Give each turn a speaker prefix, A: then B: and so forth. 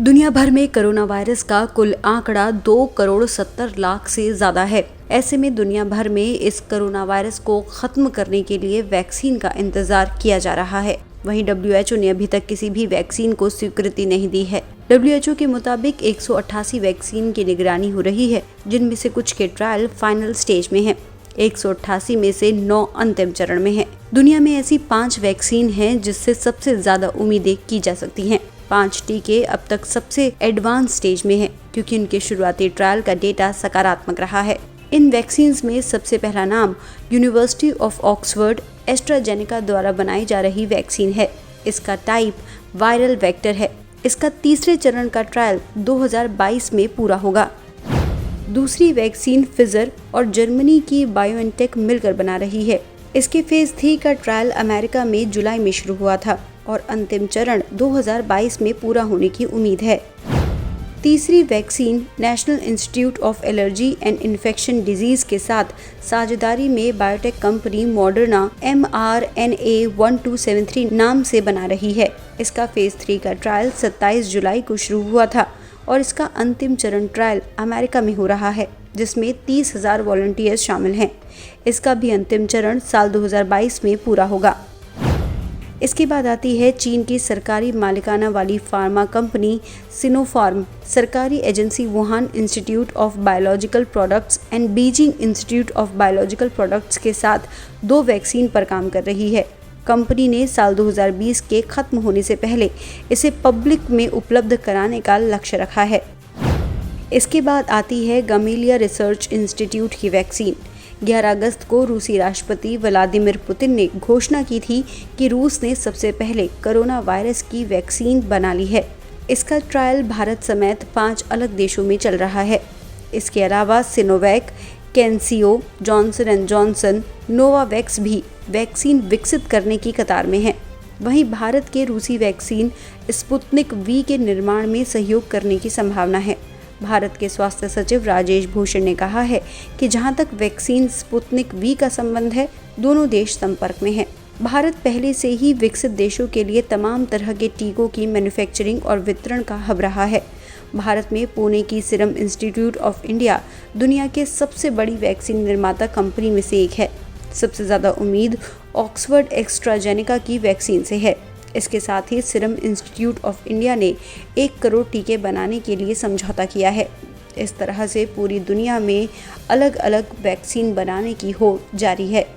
A: दुनिया भर में कोरोना वायरस का कुल आंकड़ा 2,70,00,000 से ज्यादा है। ऐसे में दुनिया भर में इस कोरोना वायरस को खत्म करने के लिए वैक्सीन का इंतजार किया जा रहा है। वहीं WHO ने अभी तक किसी भी वैक्सीन को स्वीकृति नहीं दी है। WHO के मुताबिक 188 वैक्सीन की निगरानी हो रही है, जिनमें से कुछ के ट्रायल फाइनल स्टेज में है। 188 में से 9 अंतिम चरण में है। दुनिया में ऐसी 5 वैक्सीन हैं जिससे सबसे ज्यादा उम्मीदें की जा सकती हैं। 5 टीके अब तक सबसे एडवांस स्टेज में हैं, क्योंकि उनके शुरुआती ट्रायल का डेटा सकारात्मक रहा है। इन वैक्सीन्स में सबसे पहला नाम यूनिवर्सिटी ऑफ ऑक्सफोर्ड एस्ट्राजेनेका द्वारा बनाई जा रही वैक्सीन है। इसका टाइप वायरल वेक्टर है। इसका तीसरे चरण का ट्रायल 2022 में पूरा होगा। दूसरी वैक्सीन फिजर और जर्मनी की बायोएनटेक मिलकर बना रही है। इसके फेज 3 का ट्रायल अमेरिका में जुलाई में शुरू हुआ था और अंतिम चरण 2022 में पूरा होने की उम्मीद है। तीसरी vaccine national institute of allergy and infection disease के साथ साझेदारी में बायोटेक कंपनी मॉडर्ना mRNA-1273 नाम से बना रही है। इसका फेज 3 का ट्रायल 27 जुलाई को शुरू हुआ था और इसका अंतिम चरण ट्रायल अमेरिका में हो रहा है, जिसमें 30,000 वॉलंटियर्स शामिल हैं। इसका भी अंतिम चरण साल 2022 में पूरा होगा। इसके बाद आती है चीन की सरकारी मालिकाना वाली फार्मा कंपनी सिनोफार्म, सरकारी agency Wuhan institute of biological products and Beijing institute of biological products के साथ 2 वैक्सीन पर काम कर रही है। कंपनी ने साल 2020 के खत्म होने से पहले इसे पब्लिक में उपलब्ध कराने का लक्ष्य रखा है। इसके बाद आती है गमेलिया रिसर्च इंस्टीट्यूट की वैक्सीन। 11 अगस्त को रूसी राष्ट्रपति व्लादिमीर पुतिन ने घोषणा की थी कि रूस ने सबसे पहले कोरोना वायरस की वैक्सीन बना ली है। इसका ट्रायल भारत समेत 5 अलग देशों में चल रहा है। इसके अलावा Sinovac, CanSino, Johnson and Johnson, Novavax भी वैक्सीन विकसित करने की कतार में है। वहीं भारत के रूसी वैक्सीन स्पुतनिक वी के निर्माण में सहयोग करने की संभावना है। भारत के स्वास्थ्य सचिव राजेश भूषण ने कहा है कि जहां तक वैक्सीन स्पुतनिक वी का संबंध है, दोनों देश संपर्क में हैं। भारत पहले से ही विकसित देशों के लिए तमाम तरह के टीकों की मैन्युफैक्चरिंग और वितरण का हब रहा है। भारत में पुणे की सीरम इंस्टीट्यूट ऑफ इंडिया दुनिया के सबसे बड़ी वैक्सीन निर्माता कंपनी में से एक है। सबसे ज़्यादा उम्मीद ऑक्सफोर्ड एस्ट्राजेनेका की वैक्सीन से है। इसके साथ ही सीरम इंस्टीट्यूट ऑफ इंडिया ने 1 करोड़ टीके बनाने के लिए समझौता किया है। इस तरह से पूरी दुनिया में अलग अलग वैक्सीन बनाने की होड़ जारी है।